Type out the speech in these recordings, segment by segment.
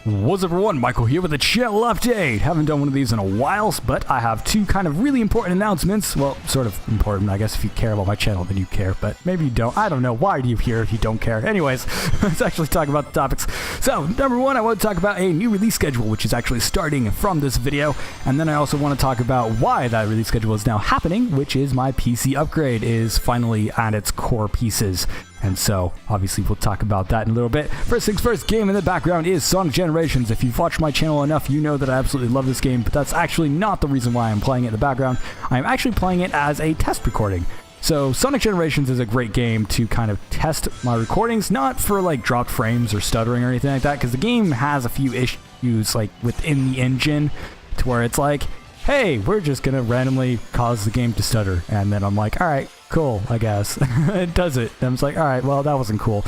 What's up everyone, Michael here with a channel update. Haven't done one of these in a while, but I have two kind of really important announcements. Well, sort of important, I guess. If you care about my channel, then you care, but maybe you don't. I don't know. Why do you care if you don't care? Anyways, let's actually talk about the topics. So, number one, I want to talk about a new release schedule, which is actually starting from this video. And then I also want to talk about why that release schedule is now happening, which is my PC upgrade is finally at its core pieces. And so, obviously, we'll talk about that in a little bit. First things first, game in the background is Sonic Generations. If you've watched my channel enough, you know that I absolutely love this game, but that's actually not the reason why I'm playing it in the background. I'm actually playing it as a test recording. So, Sonic Generations is a great game to kind of test my recordings, not for like dropped frames or stuttering or anything like that, because the game has a few issues like within the engine to where it's like, hey, we're just going to randomly cause the game to stutter. And then I'm like, all right, cool, I guess. It does it. And I'm just like, all right, well, that wasn't cool.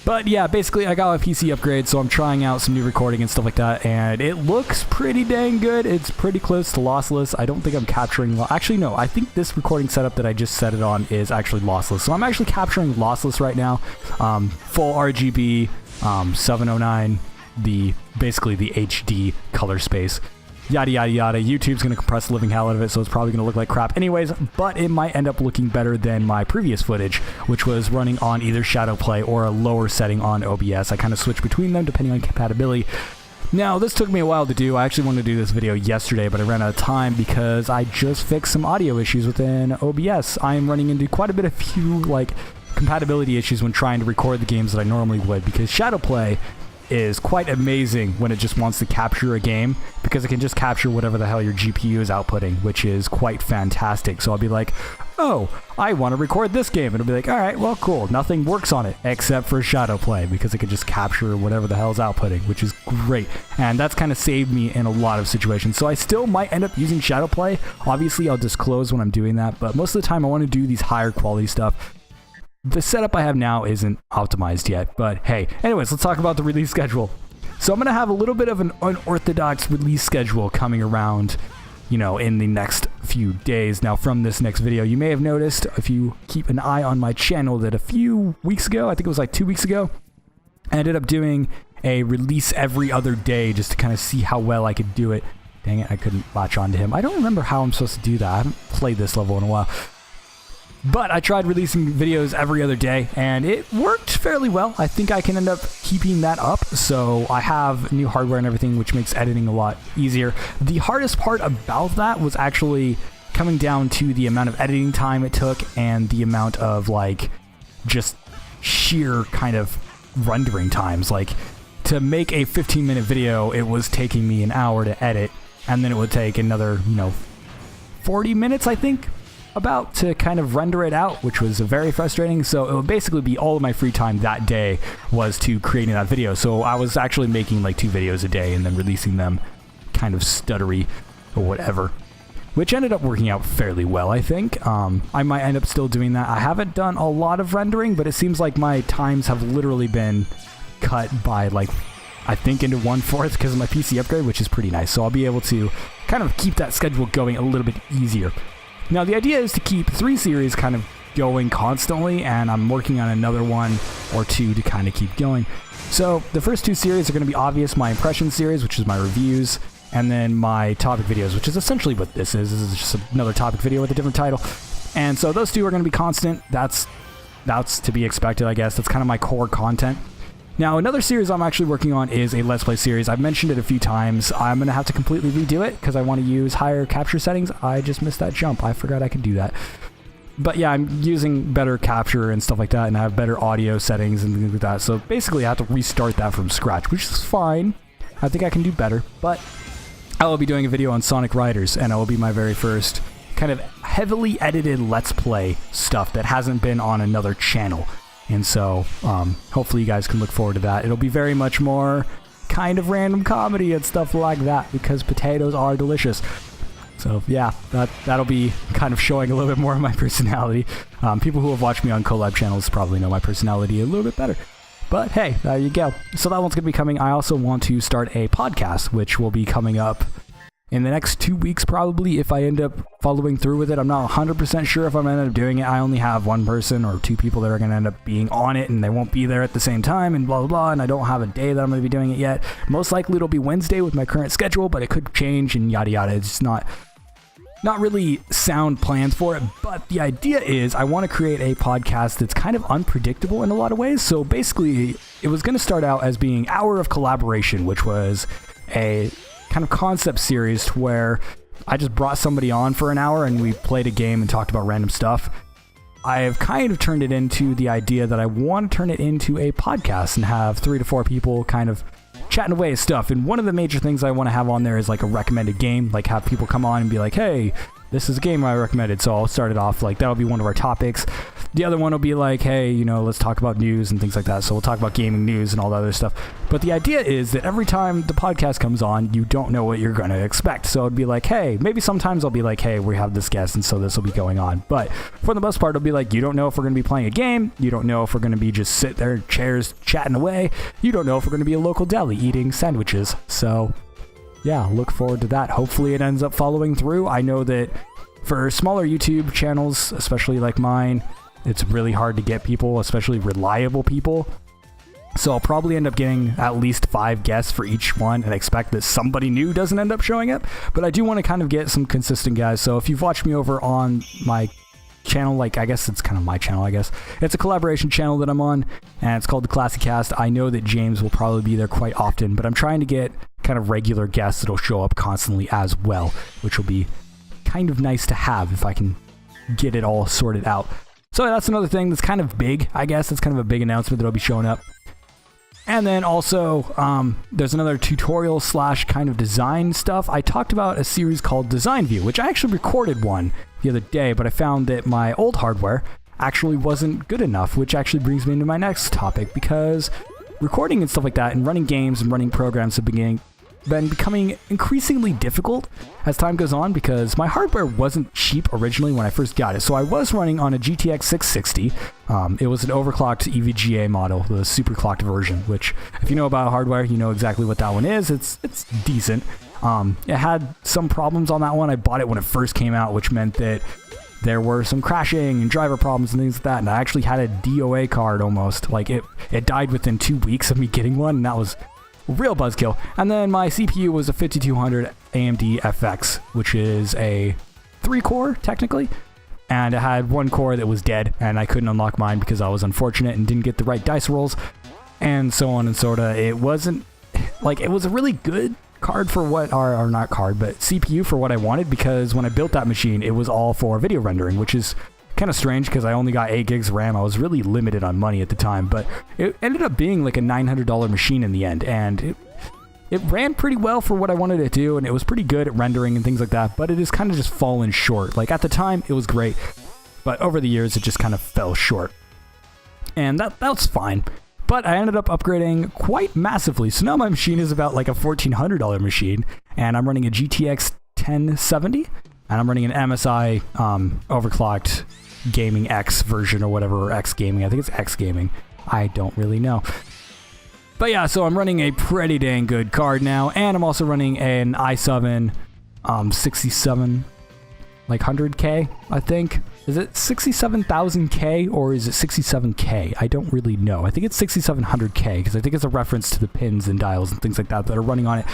But yeah, basically, I got a PC upgrade, so I'm trying out some new recording and stuff like that. And it looks pretty dang good. It's pretty close to lossless. I don't think I'm capturing... Actually, no, I think this recording setup that I just set it on is actually lossless. So I'm actually capturing lossless right now. Full RGB, 709, basically the HD color space. Yada yada yada. YouTube's going to compress the living hell out of it, so it's probably going to look like crap anyways, but it might end up looking better than my previous footage, which was running on either Shadowplay or a lower setting on OBS. I kind of switch between them depending on compatibility. Now, this took me a while to do. I actually wanted to do this video yesterday, but I ran out of time because I just fixed some audio issues within OBS. I am running into quite a bit of compatibility issues when trying to record the games that I normally would, because Shadowplay is quite amazing when it just wants to capture a game, because it can just capture whatever the hell your GPU is outputting, which is quite fantastic. So I'll be like, oh, I want to record this game, and it'll be like, all right, well, cool. Nothing works on it except for Shadowplay, because it can just capture whatever the hell is outputting, which is great. And that's kind of saved me in a lot of situations. So I still might end up using Shadowplay. Obviously, I'll disclose when I'm doing that, but most of the time I want to do these higher quality stuff. The setup I have now isn't optimized yet, but hey. Anyways, let's talk about the release schedule. So I'm going to have a little bit of an unorthodox release schedule coming around, in the next few days. Now, from this next video, you may have noticed, if you keep an eye on my channel, that a few weeks ago, I think it was like 2 weeks ago, I ended up doing a release every other day just to kind of see how well I could do it. Dang it, I couldn't latch onto him. I don't remember how I'm supposed to do that. I haven't played this level in a while. But I tried releasing videos every other day, and it worked fairly well. I think I can end up keeping that up, so I have new hardware and everything, which makes editing a lot easier. The hardest part about that was actually coming down to the amount of editing time it took and the amount of, just sheer kind of rendering times. Like, to make a 15-minute video, it was taking me an hour to edit, and then it would take another, 40 minutes, I think, about to kind of render it out, which was very frustrating. So it would basically be all of my free time that day was to creating that video. So I was actually making like 2 videos a day and then releasing them kind of stuttery or whatever, which ended up working out fairly well, I think. I might end up still doing that. I haven't done a lot of rendering, but it seems like my times have literally been cut by I think into 1/4 because of my PC upgrade, which is pretty nice. So I'll be able to kind of keep that schedule going a little bit easier. Now, the idea is to keep 3 series kind of going constantly, and I'm working on another 1 or 2 to kind of keep going. So, the first 2 series are going to be obvious, my impression series, which is my reviews, and then my topic videos, which is essentially what this is. This is just another topic video with a different title. And so those 2 are going to be constant. That's to be expected, I guess. That's kind of my core content. Now, another series I'm actually working on is a Let's Play series. I've mentioned it a few times. I'm going to have to completely redo it because I want to use higher capture settings. I just missed that jump. I forgot I could do that. But yeah, I'm using better capture and stuff like that, and I have better audio settings and things like that. So basically, I have to restart that from scratch, which is fine. I think I can do better. But I will be doing a video on Sonic Riders, and it will be my very first kind of heavily edited Let's Play stuff that hasn't been on another channel. And so, hopefully you guys can look forward to that. It'll be very much more kind of random comedy and stuff like that, because potatoes are delicious. So, yeah, that'll be kind of showing a little bit more of my personality. People who have watched me on collab channels probably know my personality a little bit better. But hey, there you go. So that one's going to be coming. I also want to start a podcast, which will be coming up in the next 2 weeks probably, if I end up following through with it. I'm not 100% sure if I'm going to end up doing it. I only have one person or two people that are going to end up being on it, and they won't be there at the same time, and blah, blah, blah, and I don't have a day that I'm going to be doing it yet. Most likely it'll be Wednesday with my current schedule, but it could change and yada yada. It's not really sound plans for it, but the idea is I want to create a podcast that's kind of unpredictable in a lot of ways. So basically, it was going to start out as being Hour of Collaboration, which was a kind of concept series to where I just brought somebody on for an hour and we played a game and talked about random stuff. I have kind of turned it into the idea that I want to turn it into a podcast and have 3 to 4 people kind of chatting away at stuff. And one of the major things I want to have on there is like a recommended game, like have people come on and be like, hey, this is a game I recommended. So I'll start it off like that'll be one of our topics. The other one will be like, hey, let's talk about news and things like that. So we'll talk about gaming news and all that other stuff. But the idea is that every time the podcast comes on, you don't know what you're going to expect. So it'd be like, hey, maybe sometimes I'll be like, hey, we have this guest and so this will be going on. But for the most part, it'll be like, you don't know if we're going to be playing a game. You don't know if we're going to be just sit there in chairs chatting away. You don't know if we're going to be a local deli eating sandwiches. So yeah, look forward to that. Hopefully it ends up following through. I know that for smaller YouTube channels, especially like mine, it's really hard to get people, especially reliable people. So I'll probably end up getting at least 5 guests for each one and expect that somebody new doesn't end up showing up. But I do want to kind of get some consistent guys. So if you've watched me over on my channel, like I guess it's kind of my channel, I guess. It's a collaboration channel that I'm on, and it's called the Classic Cast. I know that James will probably be there quite often, but I'm trying to get kind of regular guests that'll show up constantly as well, which will be kind of nice to have if I can get it all sorted out. So that's another thing that's kind of big, I guess. That's kind of a big announcement that'll be showing up. And then also, there's another tutorial / kind of design stuff. I talked about a series called Design View, which I actually recorded one the other day, but I found that my old hardware actually wasn't good enough, which actually brings me into my next topic, because recording and stuff like that and running games and running programs have been becoming increasingly difficult as time goes on, because my hardware wasn't cheap originally when I first got it. So I was running on a GTX 660. It was an overclocked EVGA model, the super clocked version, which if you know about hardware, you know exactly what that one is. It's decent. It had some problems on that one. I bought it when it first came out, which meant that there were some crashing and driver problems and things like that. And I actually had a DOA card almost. Like it died within 2 weeks of me getting one, and that was real buzzkill. And then my CPU was a 5200 AMD FX, which is a 3-core technically, and it had 1 core that was dead, and I couldn't unlock mine because I was unfortunate and didn't get the right dice rolls, and so on and sorta. It wasn't like, it was a really good card for what, or not card, but CPU for what I wanted, because when I built that machine, it was all for video rendering, which is kind of strange because I only got 8 gigs of RAM. I was really limited on money at the time, but it ended up being like a $900 machine in the end, and it ran pretty well for what I wanted it to do, and it was pretty good at rendering and things like that, but it has kind of just fallen short. Like at the time, it was great, but over the years, it just kind of fell short, and that's fine. But I ended up upgrading quite massively, so now my machine is about like a $1,400 machine, and I'm running a GTX 1070, and I'm running an MSI overclocked Gaming X version or whatever, or X Gaming. I think it's X Gaming. I don't really know. But yeah, so I'm running a pretty dang good card now, and I'm also running an i7 67 like 100K, I think. Is it 67,000K or is it 67K? I don't really know. I think it's 6700K because I think it's a reference to the pins and dials and things like that that are running on it.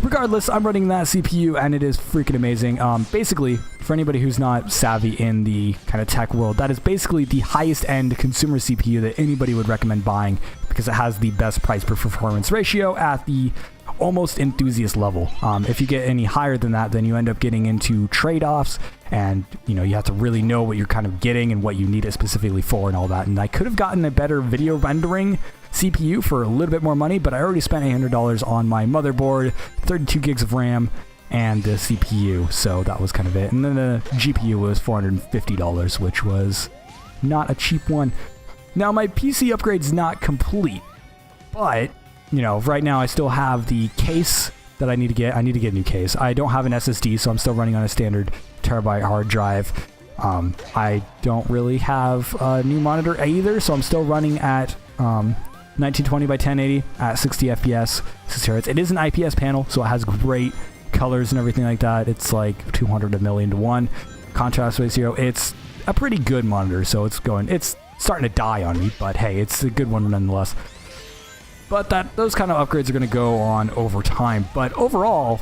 Regardless, I'm running that CPU, and it is freaking amazing. Basically, for anybody who's not savvy in the kind of tech world, that is basically the highest end consumer CPU that anybody would recommend buying, because it has the best price per performance ratio at the almost enthusiast level. If you get any higher than that, then you end up getting into trade-offs, and you have to really know what you're kind of getting and what you need it specifically for and all that. And I could have gotten a better video rendering CPU for a little bit more money, but I already spent $800 on my motherboard, 32 gigs of RAM, and the CPU, so that was kind of it. And then the GPU was $450, which was not a cheap one. Now my PC upgrade's not complete, but right now I still have the case that I need to get. I need to get a new case. I don't have an SSD, so I'm still running on a standard terabyte hard drive. I don't really have a new monitor either, so I'm still running at 1920 by 1080 at 60 FPS, 60 Hz. It is an IPS panel, so it has great colors and everything like that, it's like 200 1,000,000 to 1. Contrast ratio, it's a pretty good monitor, so it's starting to die on me, but hey, it's a good one nonetheless. But those kind of upgrades are going to go on over time. But overall,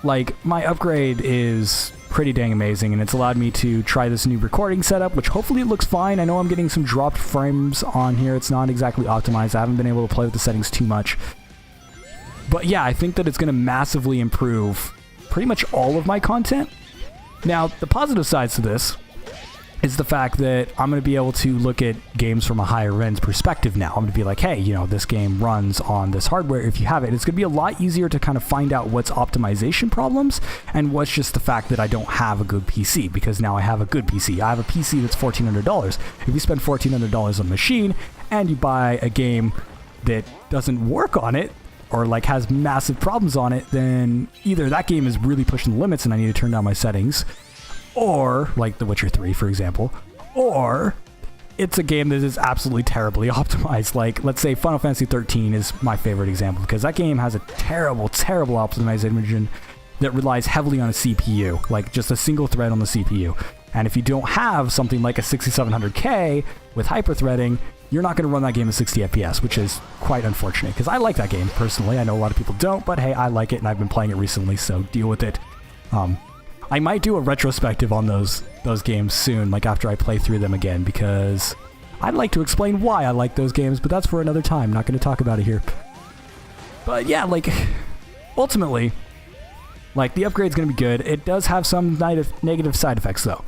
like, my upgrade is pretty dang amazing, and it's allowed me to try this new recording setup, which hopefully it looks fine. I know I'm getting some dropped frames on here. It's not exactly optimized. I haven't been able to play with the settings too much. But yeah, I think that it's going to massively improve pretty much all of my content. Now, the positive sides to this is the fact that I'm going to be able to look at games from a higher end perspective now. I'm going to be like, hey, you know, this game runs on this hardware if you have it. It's going to be a lot easier to kind of find out what's optimization problems and what's just the fact that I don't have a good PC, because now I have a good PC. I have a PC that's $1,400. If you spend $1,400 on a machine and you buy a game that doesn't work on it, or like has massive problems on it, then either that game is really pushing the limits and I need to turn down my settings, or like The Witcher 3, for example, or it's a game that is absolutely terribly optimized. Like, let's say Final Fantasy 13 is my favorite example, because that game has a terrible, terrible optimization engine that relies heavily on a CPU, like just a single thread on the CPU. And if you don't have something like a 6700K with hyper-threading, you're not going to run that game at 60 FPS, which is quite unfortunate, because I like that game personally. I know a lot of people don't, but hey, I like it, and I've been playing it recently, so deal with it. I might do a retrospective on those games soon, like after I play through them again, because I'd like to explain why I like those games, but that's for another time. Not going to talk about it here. But yeah, like, ultimately, like, the upgrade's going to be good. It does have some negative side effects, though.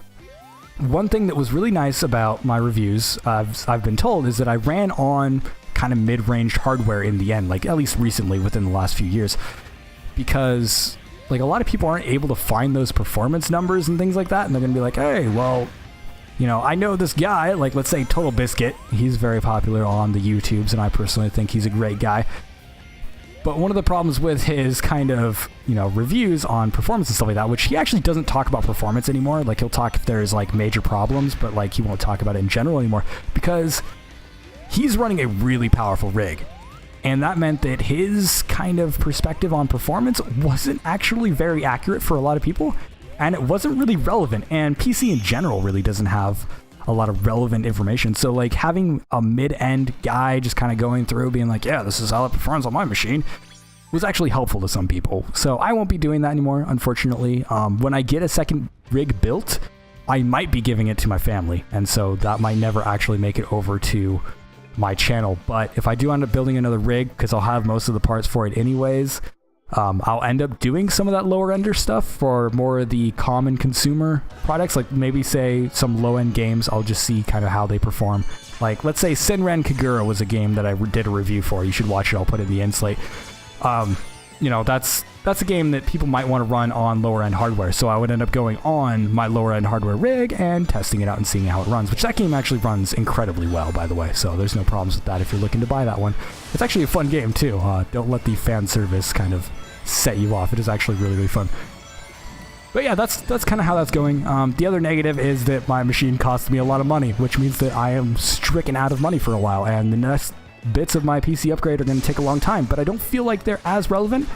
One thing that was really nice about my reviews, I've been told, is that I ran on kind of mid-range hardware in the end, like, at least recently, within the last few years, because like, a lot of people aren't able to find those performance numbers and things like that, and they're gonna be like, hey, well, you know, I know this guy, like, let's say Total Biscuit. He's very popular on the YouTubes, and I personally think he's a great guy. But one of the problems with his kind of, you know, reviews on performance and stuff like that, which he actually doesn't talk about performance anymore. Like, he'll talk if there's like major problems, but like he won't talk about it in general anymore, because he's running a really powerful rig. And that meant that his kind of perspective on performance wasn't actually very accurate for a lot of people, and it wasn't really relevant. And PC in general really doesn't have a lot of relevant information. So like, having a mid-end guy just kind of going through being like, yeah, this is how it performs on my machine, was actually helpful to some people. So I won't be doing that anymore, unfortunately. When I get a second rig built, I might be giving it to my family, and so that might never actually make it over to my channel. But if I do end up building another rig, because I'll have most of the parts for it anyways, I'll end up doing some of that lower ender stuff for more of the common consumer products, like maybe say some low end games. I'll just see kind of how they perform. Like, let's say Senran Kagura was a game that I did a review for. You should watch it. I'll put it in the end slate. You know, that's a game that people might want to run on lower end hardware, so I would end up going on my lower end hardware rig and testing it out and seeing how it runs, which that game actually runs incredibly well, by the way, so there's no problems with that if you're looking to buy that one. It's actually a fun game too. Don't let the fan service kind of set you off. It is actually really, really fun. But yeah, that's kind of how that's going. The other negative is that my machine costs me a lot of money, which means that I am stricken out of money for a while, and the next bits of my PC upgrade are going to take a long time, but I don't feel like they're as relevant.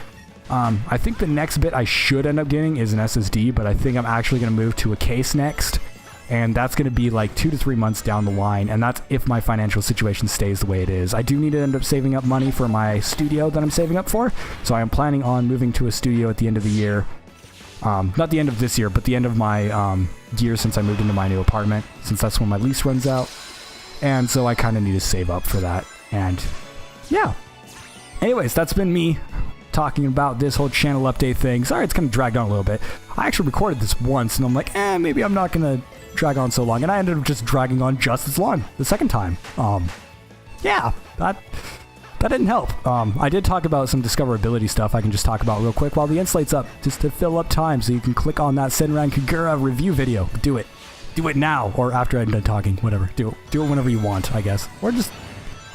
I think the next bit I should end up getting is an SSD, but I think I'm actually going to move to a case next, and that's going to be like 2 to 3 months down the line, and that's if my financial situation stays the way it is. I do need to end up saving up money for my studio that I'm saving up for, so I am planning on moving to a studio at the end of the year. Not the end of this year, but the end of my year since I moved into my new apartment, since that's when my lease runs out, and so I kind of need to save up for that. And yeah, anyways, that's been me talking about this whole channel update thing. Sorry it's kind of dragged on a little bit. I actually recorded this once and I'm like, maybe I'm not gonna drag on so long, and I ended up just dragging on just as long the second time. Yeah, that didn't help. I did talk about some discoverability stuff I can just talk about real quick while the end slate's up, just to fill up time so you can click on that Senran Kagura review video. Do it now, or after I'm done talking, whatever. Do it whenever you want, I guess, or just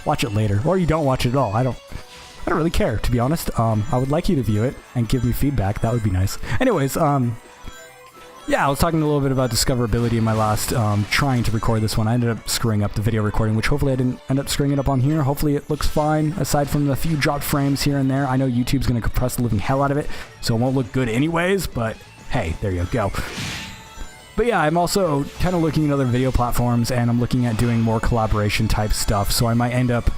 watch it later, or you don't watch it at all. I don't really care, to be honest. I would like you to view it and give me feedback. That would be nice. Anyways, Yeah, I was talking a little bit about discoverability in my last trying to record this one. I ended up screwing up the video recording, which hopefully I didn't end up screwing it up on here. Hopefully it looks fine, aside from the few dropped frames here and there. I know YouTube's going to compress the living hell out of it, so it won't look good anyways, but hey, there you go. But yeah, I'm also kind of looking at other video platforms, and I'm looking at doing more collaboration type stuff, so I might end up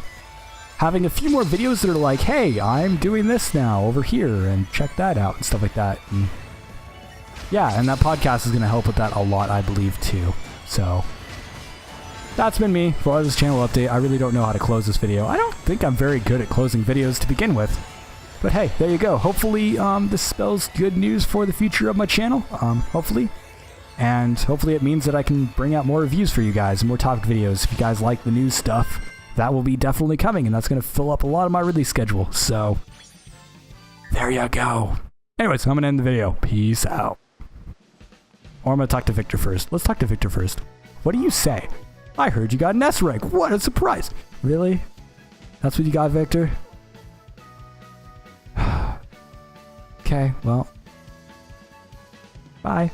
having a few more videos that are like, hey, I'm doing this now over here, and check that out, and stuff like that. And yeah, and that podcast is going to help with that a lot, I believe, too. So that's been me for this channel update. I really don't know how to close this video. I don't think I'm very good at closing videos to begin with. But hey, there you go. Hopefully this spells good news for the future of my channel. Hopefully. And hopefully it means that I can bring out more reviews for you guys, more topic videos. If you guys like the news stuff, that will be definitely coming, and that's going to fill up a lot of my release schedule. So there you go. Anyways, I'm going to end the video. Peace out. Or I'm going to talk to Victor first. Let's talk to Victor first. What do you say? I heard you got an S rank. What a surprise. Really? That's what you got, Victor? Okay, well. Bye.